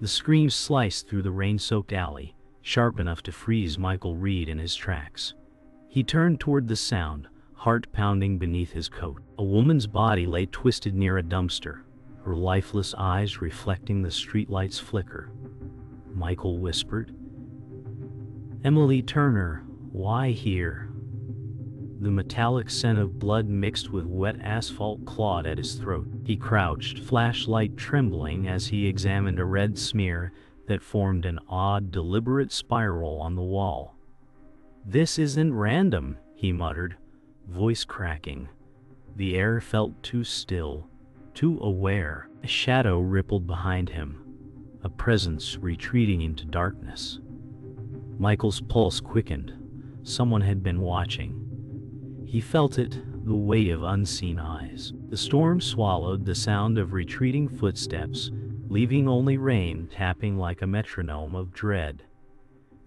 The scream sliced through the rain-soaked alley, sharp enough to freeze Michael Reed in his tracks. He turned toward the sound, heart pounding beneath his coat. A woman's body lay twisted near a dumpster, her lifeless eyes reflecting the streetlight's flicker. Michael whispered, "Emily Turner, why here?" The metallic scent of blood mixed with wet asphalt clawed at his throat. He crouched, flashlight trembling as he examined a red smear that formed an odd, deliberate spiral on the wall. "This isn't random," he muttered, voice cracking. The air felt too still, too aware. A shadow rippled behind him, a presence retreating into darkness. Michael's pulse quickened. Someone had been watching. He felt it, the weight of unseen eyes. The storm swallowed the sound of retreating footsteps, leaving only rain tapping like a metronome of dread.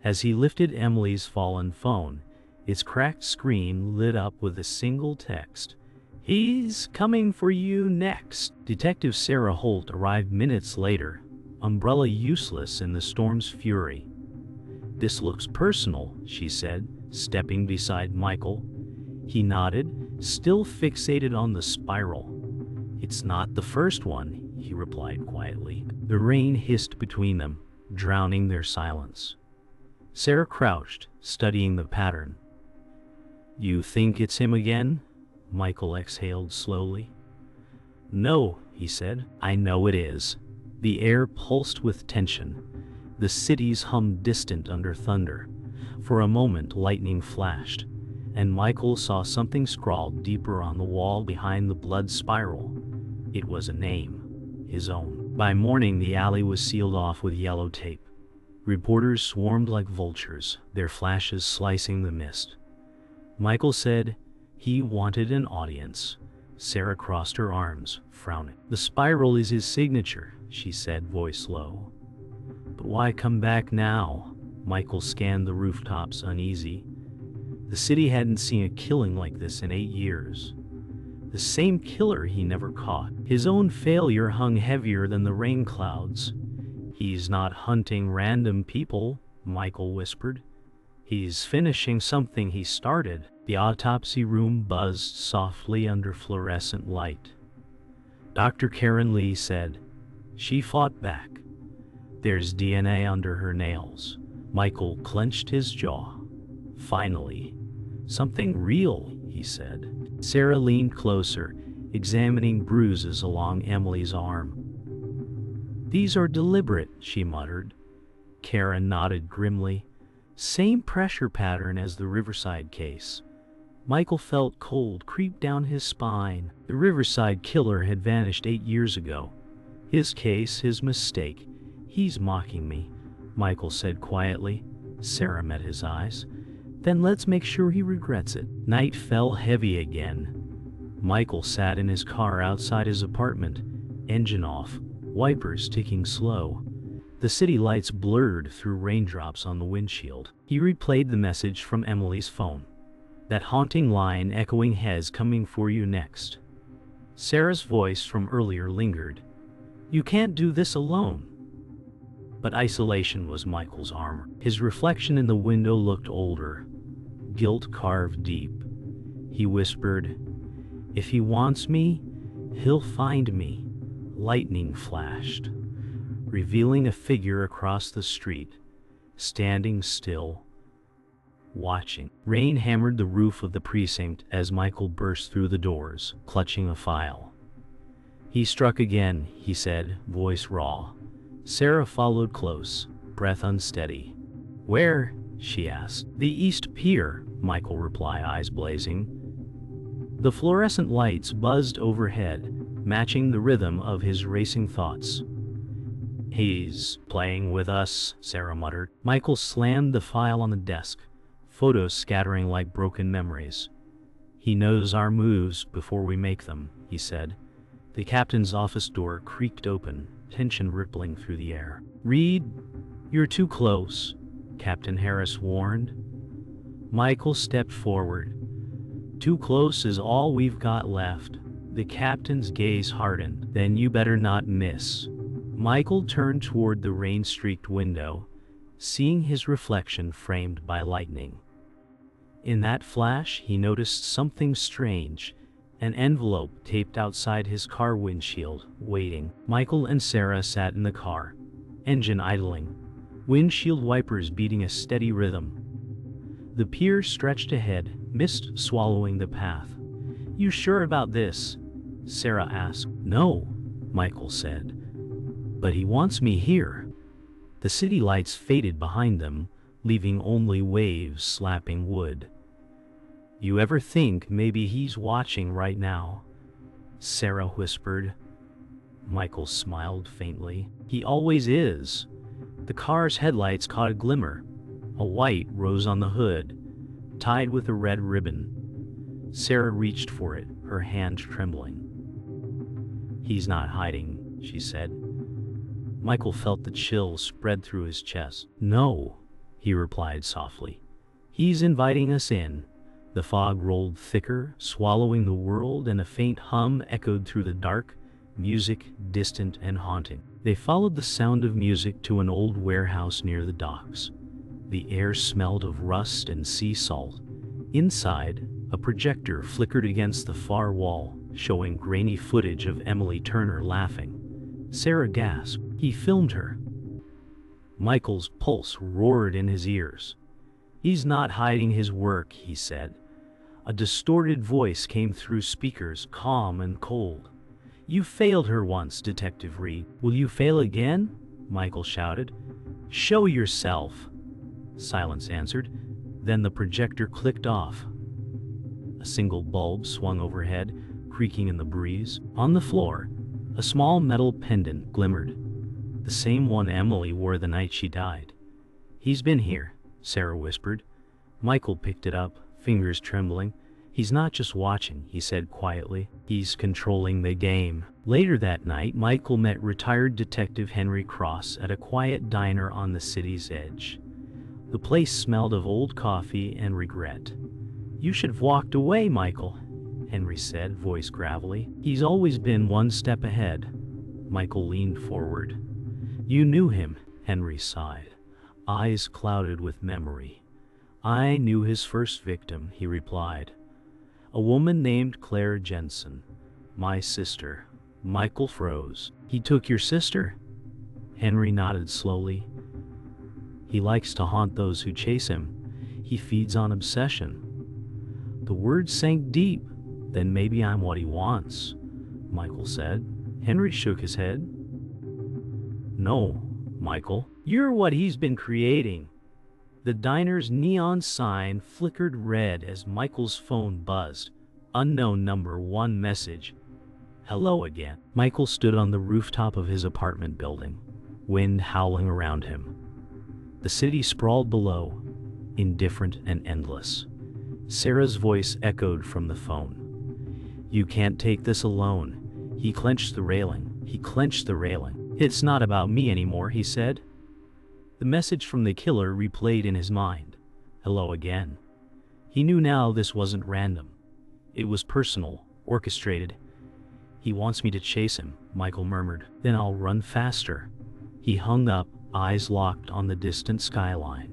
As he lifted Emily's fallen phone, its cracked screen lit up with a single text. "He's coming for you next." Detective Sarah Holt arrived minutes later, umbrella useless in the storm's fury. "This looks personal," she said, stepping beside Michael. He nodded, still fixated on the spiral. "It's not the first one," he replied quietly. The rain hissed between them, drowning their silence. Sarah crouched, studying the pattern. "You think it's him again?" Michael exhaled slowly. "No," he said. "I know it is." The air pulsed with tension. The cities hummed distant under thunder. For a moment lightning flashed, and Michael saw something scrawled deeper on the wall behind the blood spiral. It was a name, his own. By morning the alley was sealed off with yellow tape. Reporters swarmed like vultures, their flashes slicing the mist. Michael said he wanted an audience. Sarah crossed her arms, frowning. "The spiral is his signature," she said, voice low. "But why come back now?" Michael scanned the rooftops, uneasy. The city hadn't seen a killing like this in 8 years. The same killer he never caught. His own failure hung heavier than the rain clouds. "He's not hunting random people," Michael whispered. "He's finishing something he started." The autopsy room buzzed softly under fluorescent light. Dr. Karen Lee said, "She fought back. There's DNA under her nails." Michael clenched his jaw. "Finally, something real," he said. Sarah leaned closer, examining bruises along Emily's arm. "These are deliberate," she muttered. Karen nodded grimly. "Same pressure pattern as the Riverside case." Michael felt cold creep down his spine. The Riverside killer had vanished 8 years ago. His case, his mistake. "He's mocking me," Michael said quietly. Sarah met his eyes. "Then let's make sure he regrets it." Night fell heavy again. Michael sat in his car outside his apartment, engine off, wipers ticking slow. The city lights blurred through raindrops on the windshield. He replayed the message from Emily's phone. That haunting line echoing, "Hes coming for you next." Sarah's voice from earlier lingered. "You can't do this alone." But isolation was Michael's armor. His reflection in the window looked older, guilt carved deep. He whispered, "If he wants me, he'll find me." Lightning flashed, revealing a figure across the street, standing still, watching. Rain hammered the roof of the precinct as Michael burst through the doors, clutching a file. "He struck again," he said, voice raw. Sarah followed close, breath unsteady. "Where?" she asked. "The East Pier," Michael replied, eyes blazing. The fluorescent lights buzzed overhead, matching the rhythm of his racing thoughts. "He's playing with us," Sarah muttered. Michael slammed the file on the desk, photos scattering like broken memories. "He knows our moves before we make them," he said. The captain's office door creaked open, tension rippling through the air. "Reed, you're too close," Captain Harris warned. Michael stepped forward. "Too close is all we've got left." The captain's gaze hardened. "Then you better not miss." Michael turned toward the rain-streaked window, seeing his reflection framed by lightning. In that flash, he noticed something strange, an envelope taped outside his car windshield, waiting. Michael and Sarah sat in the car, engine idling, windshield wipers beating a steady rhythm. The pier stretched ahead, mist swallowing the path. "You sure about this?" Sarah asked. "No," Michael said. "But he wants me here." The city lights faded behind them, leaving only waves slapping wood. "You ever think maybe he's watching right now?" Sarah whispered. Michael smiled faintly. "He always is." The car's headlights caught a glimmer, a white rose on the hood, tied with a red ribbon. Sarah reached for it, her hand trembling. "He's not hiding," she said. Michael felt the chill spread through his chest. "No," he replied softly. "He's inviting us in." The fog rolled thicker, swallowing the world, and a faint hum echoed through the dark, music distant and haunting. They followed the sound of music to an old warehouse near the docks. The air smelled of rust and sea salt. Inside, a projector flickered against the far wall, showing grainy footage of Emily Turner laughing. Sarah gasped. He filmed her. Michael's pulse roared in his ears. "He's not hiding his work," he said. A distorted voice came through speakers, calm and cold. "You failed her once, Detective Reed. Will you fail again?" Michael shouted. "Show yourself." Silence answered. Then the projector clicked off. A single bulb swung overhead, creaking in the breeze. On the floor, a small metal pendant glimmered, the same one Emily wore the night she died. "He's been here," Sarah whispered. Michael picked it up, fingers trembling. "He's not just watching," he said quietly. "He's controlling the game." Later that night, Michael met retired Detective Henry Cross at a quiet diner on the city's edge. The place smelled of old coffee and regret. "You should have walked away, Michael," Henry said, voice gravelly. "He's always been one step ahead." Michael leaned forward. "You knew him," Henry sighed, eyes clouded with memory. "I knew his first victim," he replied. "A woman named Claire Jensen. My sister." Michael froze. "He took your sister?" Henry nodded slowly. "He likes to haunt those who chase him. He feeds on obsession." The words sank deep. "Then maybe I'm what he wants," Michael said. Henry shook his head. "No, Michael, you're what he's been creating." The diner's neon sign flickered red as Michael's phone buzzed. Unknown number, one message. "Hello again." Michael stood on the rooftop of his apartment building, wind howling around him. The city sprawled below, indifferent and endless. Sarah's voice echoed from the phone. "You can't take this alone." He clenched the railing. "It's not about me anymore," he said. The message from the killer replayed in his mind. "Hello again." He knew now this wasn't random. It was personal, orchestrated. "He wants me to chase him," Michael murmured. "Then I'll run faster." He hung up, eyes locked on the distant skyline.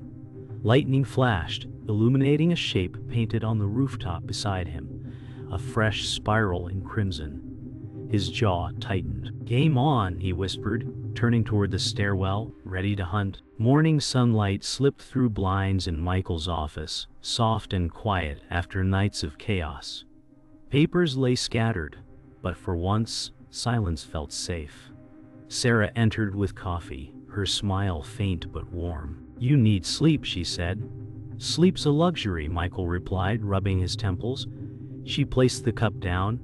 Lightning flashed, illuminating a shape painted on the rooftop beside him, a fresh spiral in crimson. His jaw tightened. "Game on," he whispered, turning toward the stairwell, ready to hunt. Morning sunlight slipped through blinds in Michael's office, soft and quiet after nights of chaos. Papers lay scattered, but for once, silence felt safe. Sarah entered with coffee, her smile faint but warm. "You need sleep," she said. "Sleep's a luxury," Michael replied, rubbing his temples. She placed the cup down.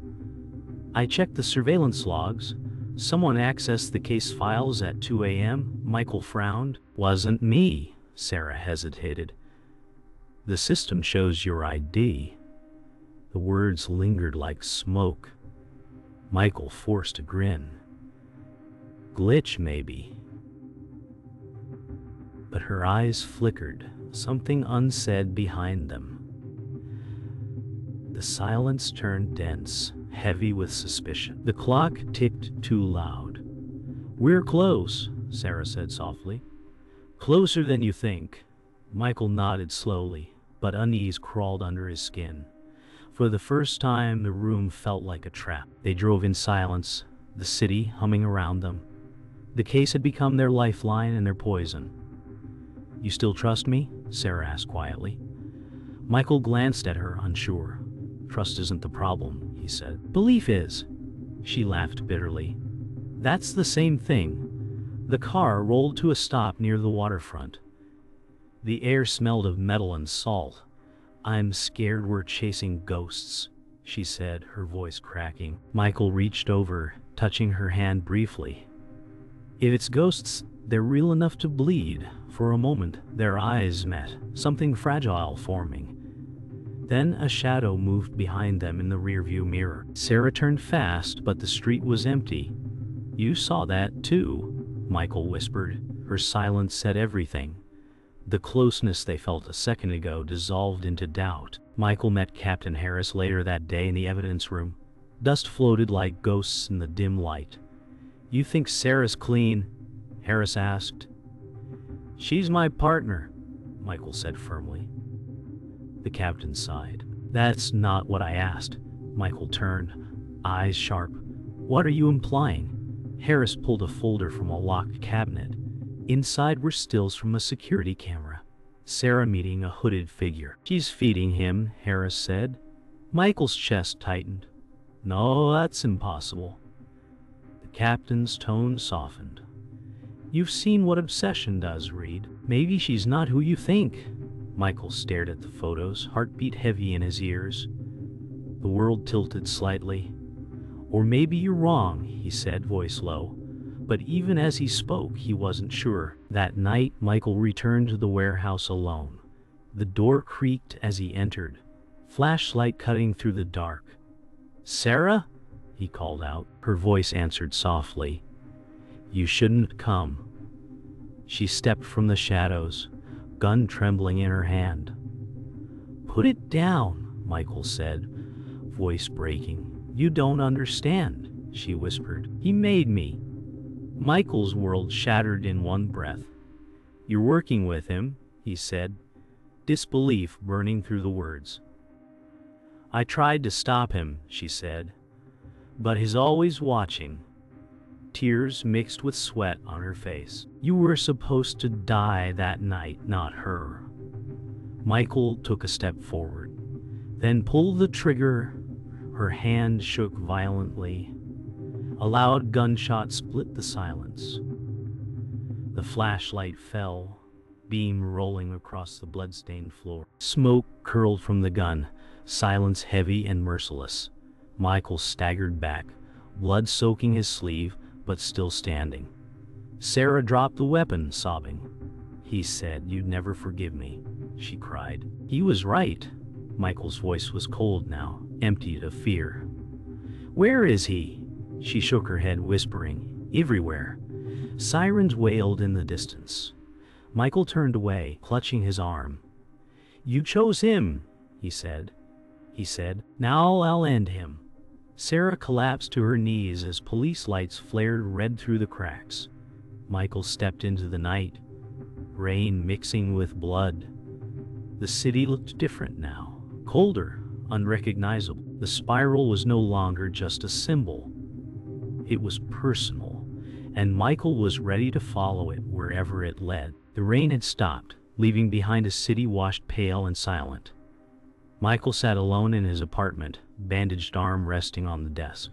"I checked the surveillance logs. Someone accessed the case files at 2 a.m. Michael frowned. "Wasn't me," Sarah hesitated. "The system shows your ID." The words lingered like smoke. Michael forced a grin. "Glitch, maybe." But her eyes flickered, something unsaid behind them. The silence turned dense, heavy with suspicion. The clock ticked too loud. "We're close," Sarah said softly. "Closer than you think." Michael nodded slowly, but unease crawled under his skin. For the first time, the room felt like a trap. They drove in silence, the city humming around them. The case had become their lifeline and their poison. "You still trust me?" Sarah asked quietly. Michael glanced at her, unsure. "Trust isn't the problem," he said. "Belief is." She laughed bitterly. "That's the same thing." The car rolled to a stop near the waterfront. The air smelled of metal and salt. "I'm scared we're chasing ghosts," she said, her voice cracking. Michael reached over, touching her hand briefly. "If it's ghosts, they're real enough to bleed." For a moment, their eyes met, something fragile forming. Then a shadow moved behind them in the rearview mirror. Sarah turned fast, but the street was empty. "You saw that, too," Michael whispered. Her silence said everything. The closeness they felt a second ago dissolved into doubt. Michael met Captain Harris later that day in the evidence room. Dust floated like ghosts in the dim light. "You think Sarah's clean?" Harris asked. "She's my partner," Michael said firmly. The captain sighed. "That's not what I asked." Michael turned, eyes sharp. "What are you implying?" Harris pulled a folder from a locked cabinet. Inside were stills from a security camera. Sarah meeting a hooded figure. "She's feeding him," Harris said. Michael's chest tightened. "No, that's impossible." The captain's tone softened. "You've seen what obsession does, Reed. Maybe she's not who you think." Michael stared at the photos, heartbeat heavy in his ears. The world tilted slightly. "Or maybe you're wrong," he said, voice low. But even as he spoke, he wasn't sure. That night, Michael returned to the warehouse alone. The door creaked as he entered, flashlight cutting through the dark. "Sarah?" he called out. Her voice answered softly. "You shouldn't come." She stepped from the shadows, gun trembling in her hand. "Put it down," Michael said, voice breaking. "You don't understand," she whispered. "He made me." Michael's world shattered in one breath. "You're working with him," he said, disbelief burning through the words. "I tried to stop him," she said, "but he's always watching." Tears mixed with sweat on her face. "You were supposed to die that night, not her." Michael took a step forward, then pulled the trigger. Her hand shook violently. A loud gunshot split the silence. The flashlight fell, beam rolling across the bloodstained floor. Smoke curled from the gun, silence heavy and merciless. Michael staggered back, blood soaking his sleeve, but still standing. Sarah dropped the weapon, sobbing. "He said you'd never forgive me," she cried. "He was right." Michael's voice was cold now, emptied of fear. "Where is he?" She shook her head, whispering, "Everywhere." Sirens wailed in the distance. Michael turned away, clutching his arm. "You chose him," he said. "Now I'll end him." Sarah collapsed to her knees as police lights flared red through the cracks. Michael stepped into the night, rain mixing with blood. The city looked different now, colder, unrecognizable. The spiral was no longer just a symbol. It was personal, and Michael was ready to follow it wherever it led. The rain had stopped, leaving behind a city washed pale and silent. Michael sat alone in his apartment, bandaged arm resting on the desk.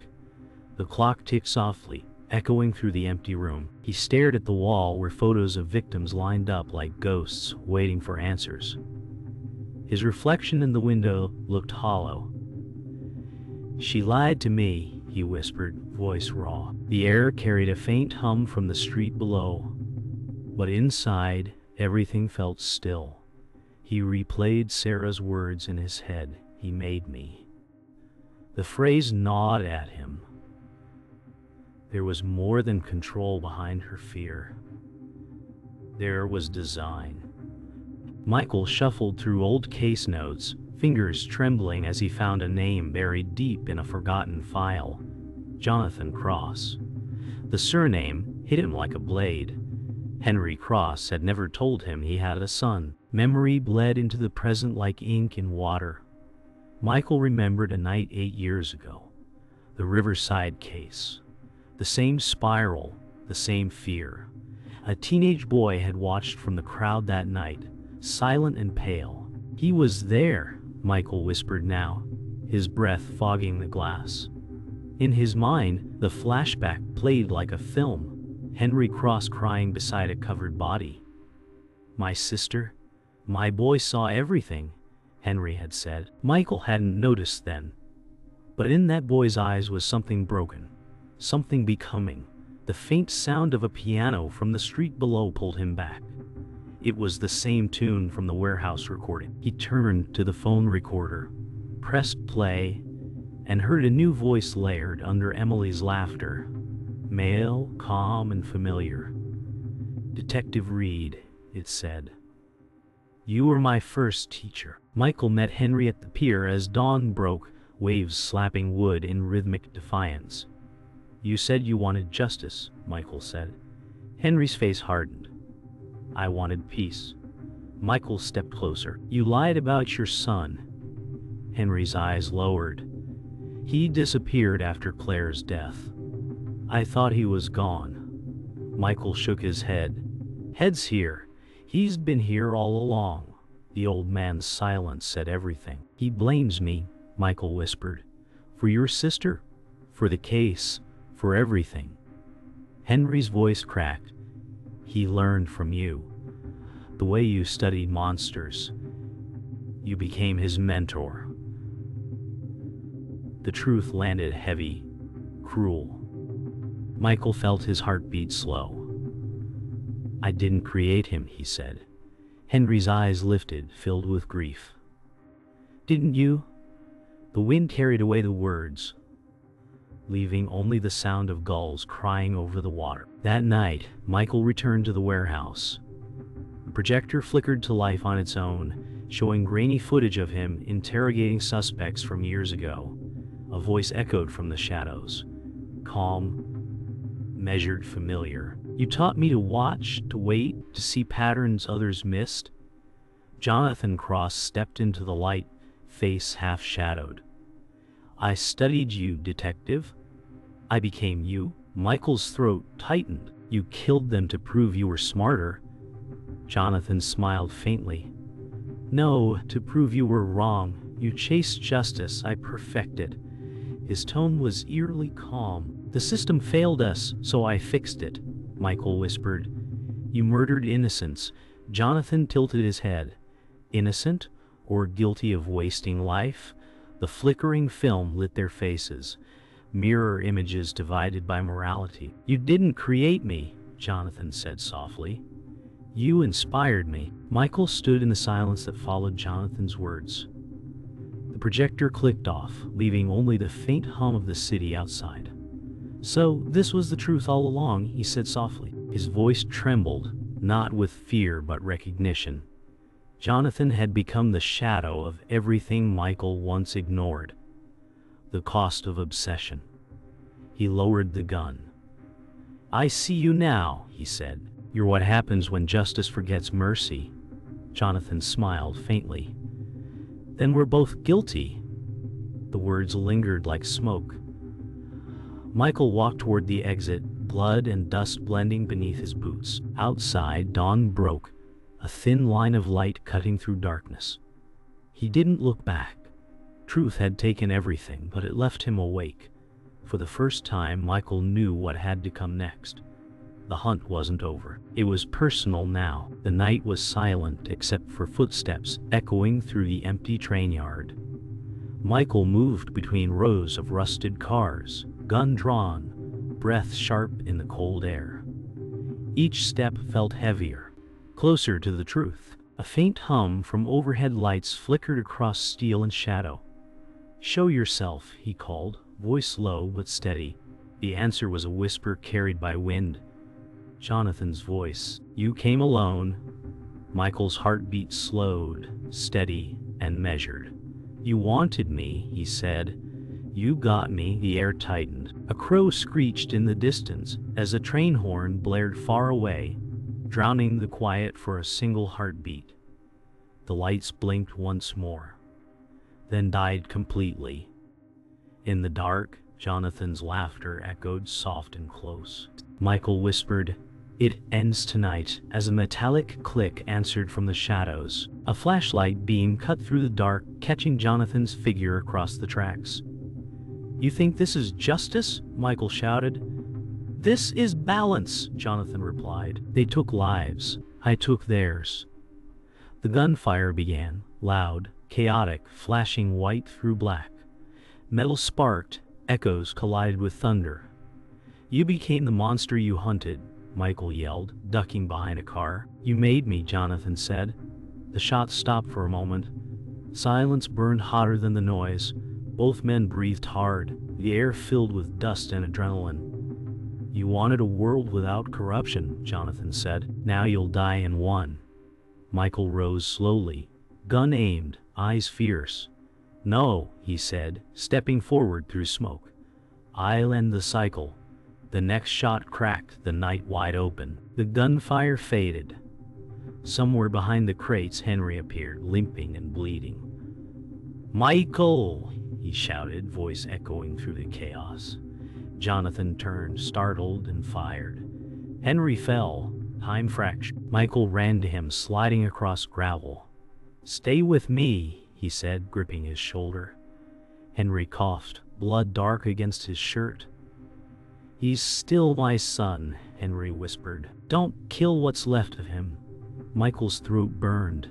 The clock ticked softly, echoing through the empty room. He stared at the wall where photos of victims lined up like ghosts, waiting for answers. His reflection in the window looked hollow. "She lied to me," he whispered, voice raw. The air carried a faint hum from the street below, but inside, everything felt still. He replayed Sarah's words in his head. "He made me." The phrase gnawed at him. There was more than control behind her fear. There was design. Michael shuffled through old case notes, fingers trembling as he found a name buried deep in a forgotten file. Jonathan Cross. The surname, hit him like a blade. Henry Cross had never told him he had a son. Memory bled into the present like ink in water. Michael remembered a night 8 years ago. The Riverside case. The same spiral, the same fear. A teenage boy had watched from the crowd that night, silent and pale. He was there, Michael whispered now, his breath fogging the glass. In his mind, the flashback played like a film, Henry Cross crying beside a covered body. "My sister? My boy saw everything," Henry had said. Michael hadn't noticed then. But in that boy's eyes was something broken, something becoming. The faint sound of a piano from the street below pulled him back. It was the same tune from the warehouse recording. He turned to the phone recorder, pressed play, and heard a new voice layered under Emily's laughter. Male, calm and familiar. "Detective Reed," it said. "You were my first teacher." Michael met Henry at the pier as dawn broke, waves slapping wood in rhythmic defiance. "You said you wanted justice," Michael said. Henry's face hardened. "I wanted peace." Michael stepped closer. "You lied about your son." Henry's eyes lowered. "He disappeared after Claire's death. I thought he was gone." Michael shook his head. "Head's here. He's been here all along." The old man's silence said everything. "He blames me," Michael whispered. "For your sister, for the case, for everything." Henry's voice cracked. "He learned from you. The way you studied monsters. You became his mentor." The truth landed heavy, cruel. Michael felt his heart beat slow. "I didn't create him," he said. Henry's eyes lifted, filled with grief. "Didn't you?" The wind carried away the words, leaving only the sound of gulls crying over the water. That night, Michael returned to the warehouse. The projector flickered to life on its own, showing grainy footage of him interrogating suspects from years ago. A voice echoed from the shadows. Calm, measured, familiar. "You taught me to watch, to wait, to see patterns others missed." Jonathan Cross stepped into the light, face half-shadowed. "I studied you, detective. I became you." Michael's throat tightened. "You killed them to prove you were smarter." Jonathan smiled faintly. "No, to prove you were wrong. You chased justice, I perfected." His tone was eerily calm. "The system failed us, so I fixed it," Michael whispered. "You murdered innocents." Jonathan tilted his head. Innocent, or guilty of wasting life? The flickering film lit their faces, mirror images divided by morality. "You didn't create me," Jonathan said softly. "You inspired me." Michael stood in the silence that followed Jonathan's words. The projector clicked off, leaving only the faint hum of the city outside. "So, this was the truth all along," he said softly. His voice trembled, not with fear but recognition. Jonathan had become the shadow of everything Michael once ignored. The cost of obsession. He lowered the gun. "I see you now," he said. "You're what happens when justice forgets mercy." Jonathan smiled faintly. "Then we're both guilty." The words lingered like smoke. Michael walked toward the exit, blood and dust blending beneath his boots. Outside, dawn broke, a thin line of light cutting through darkness. He didn't look back. Truth had taken everything, but it left him awake. For the first time, Michael knew what had to come next. The hunt wasn't over. It was personal now. The night was silent except for footsteps echoing through the empty train yard. Michael moved between rows of rusted cars, gun drawn, breath sharp in the cold air. Each step felt heavier, closer to the truth. A faint hum from overhead lights flickered across steel and shadow. "Show yourself," he called, voice low but steady. The answer was a whisper carried by wind. Jonathan's voice. "You came alone." Michael's heartbeat slowed, steady and measured. "You wanted me," he said. You got me. The air tightened. A crow screeched in the distance as a train horn blared far away, drowning the quiet for a single heartbeat. The lights blinked once more, then died completely. In the dark, Jonathan's laughter echoed soft and close. Michael whispered, "It ends tonight," as a metallic click answered from the shadows. A flashlight beam cut through the dark, catching Jonathan's figure across the tracks. "You think this is justice?" Michael shouted. "This is balance," Jonathan replied. "They took lives. I took theirs." The gunfire began, loud, chaotic, flashing white through black. Metal sparked, echoes collided with thunder. "You became the monster you hunted," Michael yelled, ducking behind a car. "You made me," Jonathan said. The shots stopped for a moment. Silence burned hotter than the noise. Both men breathed hard, the air filled with dust and adrenaline. "You wanted a world without corruption," Jonathan said. "Now you'll die in one." Michael rose slowly, gun aimed, eyes fierce. "No," he said, stepping forward through smoke. "I'll end the cycle." The next shot cracked the night wide open. The gunfire faded. Somewhere behind the crates, Henry appeared, limping and bleeding. "Michael!" he shouted, voice echoing through the chaos. Jonathan turned, startled, and fired. Henry fell, time fractured. Michael ran to him, sliding across gravel. "Stay with me," he said, gripping his shoulder. Henry coughed, blood dark against his shirt. "He's still my son," Henry whispered. "Don't kill what's left of him." Michael's throat burned.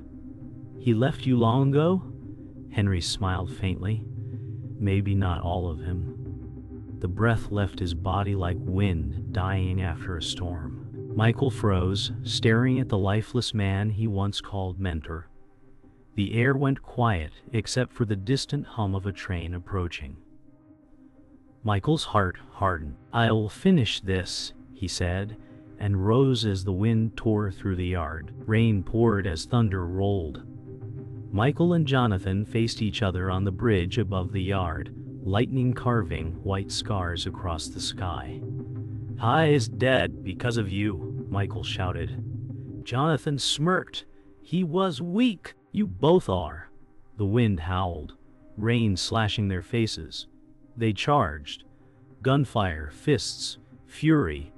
"He left you long ago?" Henry smiled faintly. "Maybe not all of him." The breath left his body like wind dying after a storm. Michael froze, staring at the lifeless man he once called mentor. The air went quiet, except for the distant hum of a train approaching. Michael's heart hardened. "I'll finish this," he said, and rose as the wind tore through the yard. Rain poured as thunder rolled. Michael and Jonathan faced each other on the bridge above the yard, lightning carving white scars across the sky. "Hi is dead because of you," Michael shouted. Jonathan smirked. "He was weak." "You both are." The wind howled, rain slashing their faces. They charged. Gunfire, fists, fury.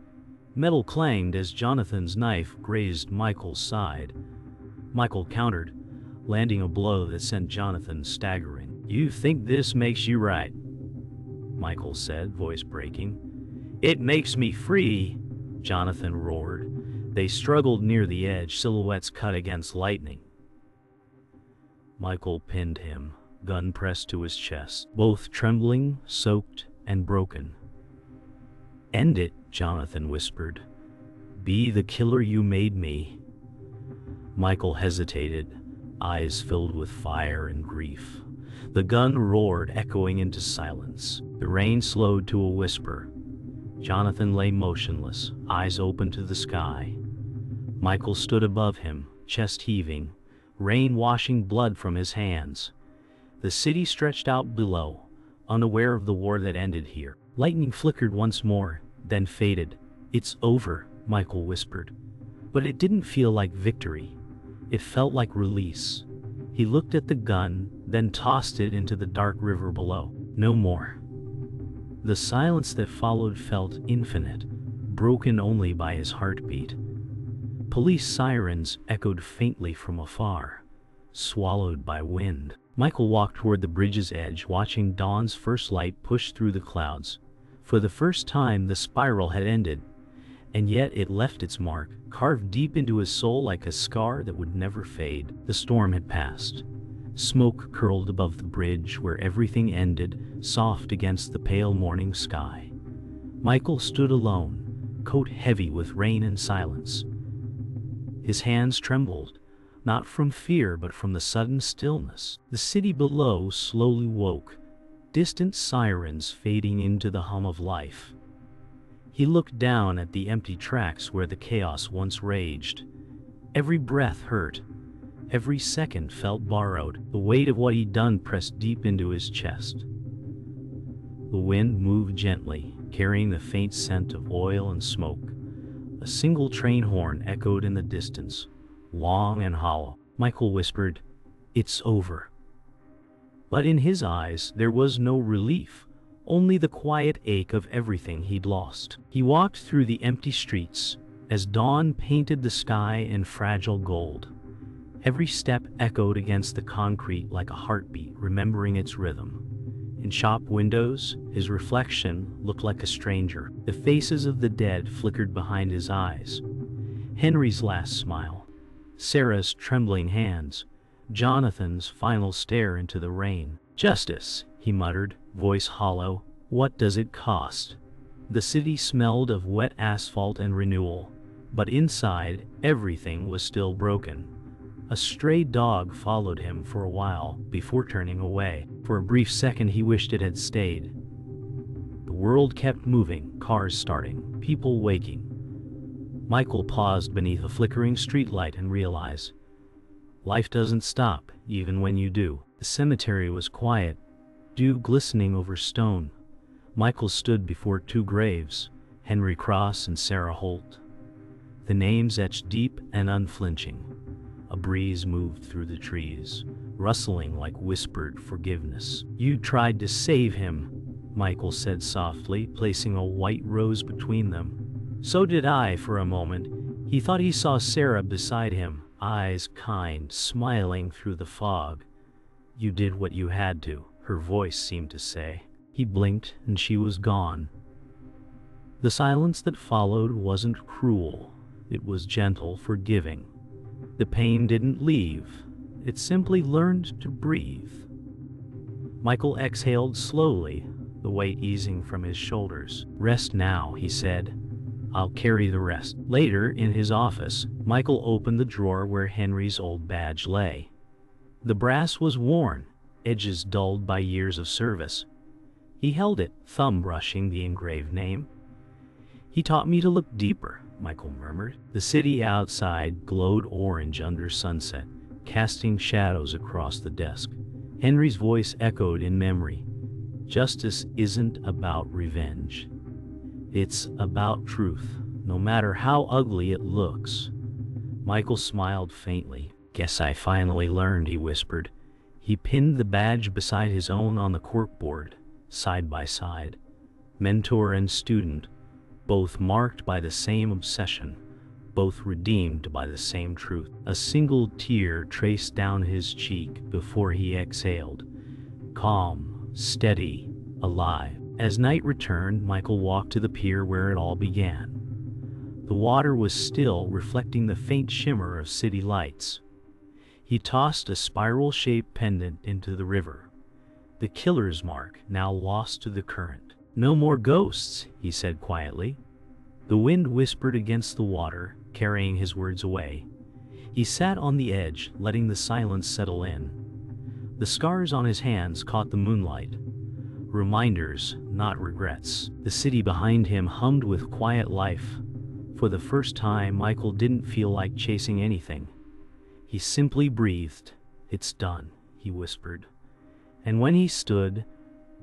Metal clanged as Jonathan's knife grazed Michael's side. Michael countered, landing a blow that sent Jonathan staggering. "You think this makes you right," Michael said, voice breaking. "It makes me free," Jonathan roared. They struggled near the edge, silhouettes cut against lightning. Michael pinned him, gun pressed to his chest, both trembling, soaked, and broken. "End it," Jonathan whispered. "Be the killer you made me." Michael hesitated, eyes filled with fire and grief. The gun roared, echoing into silence. The rain slowed to a whisper. Jonathan lay motionless, eyes open to the sky. Michael stood above him, chest heaving, rain washing blood from his hands. The city stretched out below, unaware of the war that ended here. Lightning flickered once more, then faded. "It's over," Michael whispered. But it didn't feel like victory. It felt like release. He looked at the gun, then tossed it into the dark river below. No more. The silence that followed felt infinite, broken only by his heartbeat. Police sirens echoed faintly from afar, swallowed by wind. Michael walked toward the bridge's edge, watching dawn's first light push through the clouds. For the first time, the spiral had ended, and yet it left its mark, carved deep into his soul like a scar that would never fade. The storm had passed. Smoke curled above the bridge where everything ended, soft against the pale morning sky. Michael stood alone, coat heavy with rain and silence. His hands trembled, not from fear but from the sudden stillness. The city below slowly woke, distant sirens fading into the hum of life. He looked down at the empty tracks where the chaos once raged. Every breath hurt. Every second felt borrowed. The weight of what he'd done pressed deep into his chest. The wind moved gently, carrying the faint scent of oil and smoke. A single train horn echoed in the distance, long and hollow. Michael whispered, "It's over." But in his eyes there was no relief, only the quiet ache of everything he'd lost. He walked through the empty streets as dawn painted the sky in fragile gold. Every step echoed against the concrete like a heartbeat remembering its rhythm. In shop windows, his reflection looked like a stranger. The faces of the dead flickered behind his eyes. Henry's last smile, Sarah's trembling hands, Jonathan's final stare into the rain. "Justice," he muttered, voice hollow. "What does it cost?" The city smelled of wet asphalt and renewal, but inside, everything was still broken. A stray dog followed him for a while before turning away. For a brief second he wished it had stayed. The world kept moving, cars starting, people waking. Michael paused beneath a flickering streetlight and realized, life doesn't stop, even when you do. The cemetery was quiet, dew glistening over stone. Michael stood before two graves, Henry Cross and Sarah Holt. The names etched deep and unflinching. A breeze moved through the trees, rustling like whispered forgiveness. "You tried to save him," Michael said softly, placing a white rose between them. "So did I for a moment." He thought he saw Sarah beside him, eyes kind, smiling through the fog. "You did what you had to," her voice seemed to say. He blinked and she was gone. The silence that followed wasn't cruel. It was gentle, forgiving. The pain didn't leave. It simply learned to breathe. Michael exhaled slowly, the weight easing from his shoulders. "Rest now," he said. "I'll carry the rest." Later, in his office, Michael opened the drawer where Henry's old badge lay. The brass was worn, edges dulled by years of service. He held it, thumb brushing the engraved name. "He taught me to look deeper," Michael murmured. The city outside glowed orange under sunset, casting shadows across the desk. Henry's voice echoed in memory. "Justice isn't about revenge. It's about truth, no matter how ugly it looks." Michael smiled faintly. "Guess I finally learned," he whispered. He pinned the badge beside his own on the corkboard, side by side. Mentor and student, both marked by the same obsession, both redeemed by the same truth. A single tear traced down his cheek before he exhaled. Calm, steady, alive. As night returned, Michael walked to the pier where it all began. The water was still, reflecting the faint shimmer of city lights. He tossed a spiral-shaped pendant into the river. The killer's mark, now lost to the current. "No more ghosts," he said quietly. The wind whispered against the water, carrying his words away. He sat on the edge, letting the silence settle in. The scars on his hands caught the moonlight. Reminders, not regrets. The city behind him hummed with quiet life. For the first time, Michael didn't feel like chasing anything. He simply breathed. "It's done," he whispered. And when he stood,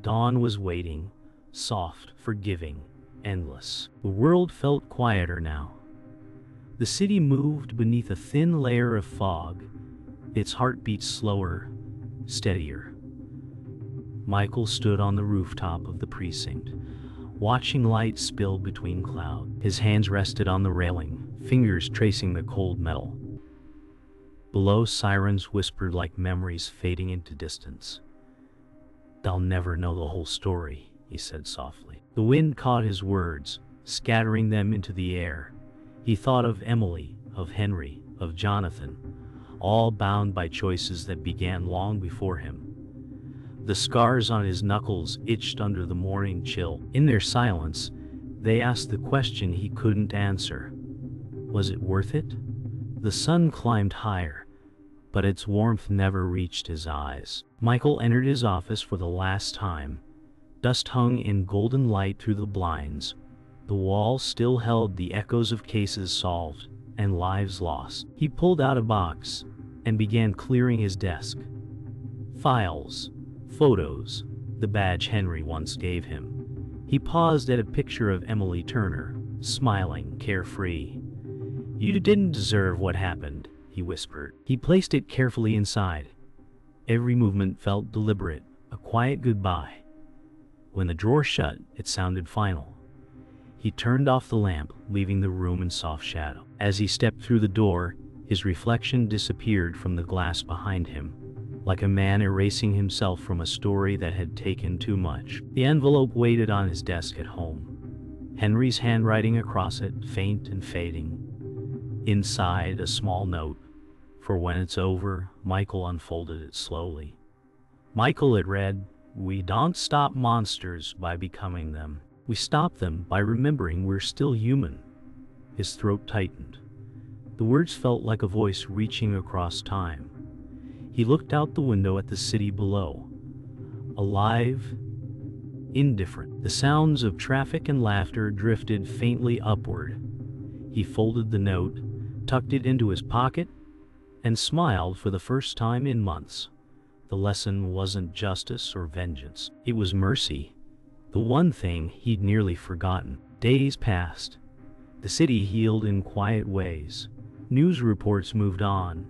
dawn was waiting. Soft, forgiving, endless. The world felt quieter now. The city moved beneath a thin layer of fog, its heartbeat slower, steadier. Michael stood on the rooftop of the precinct, watching light spill between clouds. His hands rested on the railing, fingers tracing the cold metal. Below, sirens whispered like memories fading into distance. "They'll never know the whole story," he said softly. The wind caught his words, scattering them into the air. He thought of Emily, of Henry, of Jonathan, all bound by choices that began long before him. The scars on his knuckles itched under the morning chill. In their silence, they asked the question he couldn't answer. Was it worth it? The sun climbed higher, but its warmth never reached his eyes. Michael entered his office for the last time. Dust hung in golden light through the blinds. The wall still held the echoes of cases solved and lives lost. He pulled out a box and began clearing his desk. Files, photos, the badge Henry once gave him. He paused at a picture of Emily Turner, smiling, carefree. "You didn't deserve what happened," he whispered. He placed it carefully inside. Every movement felt deliberate, a quiet goodbye. When the drawer shut, it sounded final. He turned off the lamp, leaving the room in soft shadow. As he stepped through the door, his reflection disappeared from the glass behind him, like a man erasing himself from a story that had taken too much. The envelope waited on his desk at home, Henry's handwriting across it, faint and fading. Inside, a small note. "For when it's over," Michael unfolded it slowly. "Michael," it read, "we don't stop monsters by becoming them. We stop them by remembering we're still human." His throat tightened. The words felt like a voice reaching across time. He looked out the window at the city below. Alive, indifferent. The sounds of traffic and laughter drifted faintly upward. He folded the note, tucked it into his pocket, and smiled for the first time in months. The lesson wasn't justice or vengeance. It was mercy. The one thing he'd nearly forgotten. Days passed. The city healed in quiet ways. News reports moved on.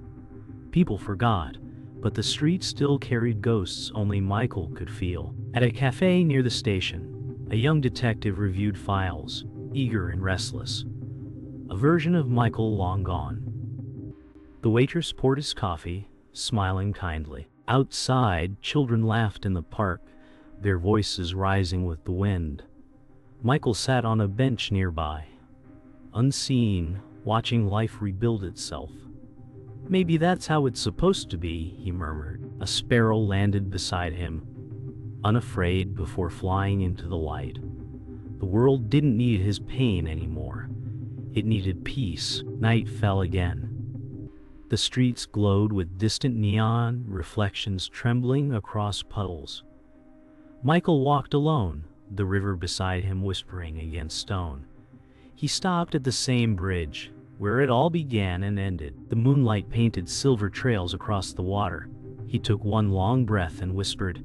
People forgot, but the streets still carried ghosts only Michael could feel. At a cafe near the station, a young detective reviewed files, eager and restless. A version of Michael long gone. The waitress poured his coffee, smiling kindly. Outside, children laughed in the park, their voices rising with the wind. Michael sat on a bench nearby, unseen, watching life rebuild itself. "Maybe that's how it's supposed to be," he murmured. A sparrow landed beside him, unafraid before flying into the light. The world didn't need his pain anymore. It needed peace. Night fell again. The streets glowed with distant neon, reflections trembling across puddles. Michael walked alone, the river beside him whispering against stone. He stopped at the same bridge, where it all began and ended. The moonlight painted silver trails across the water. He took one long breath and whispered,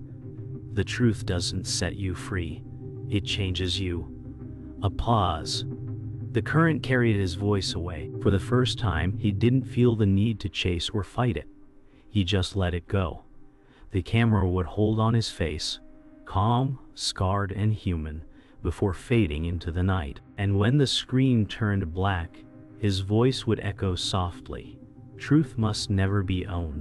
"The truth doesn't set you free. It changes you." A pause. The current carried his voice away. For the first time, he didn't feel the need to chase or fight it. He just let it go. The camera would hold on his face, calm, scarred, and human, before fading into the night. And when the screen turned black, his voice would echo softly, "Truth must never be owned."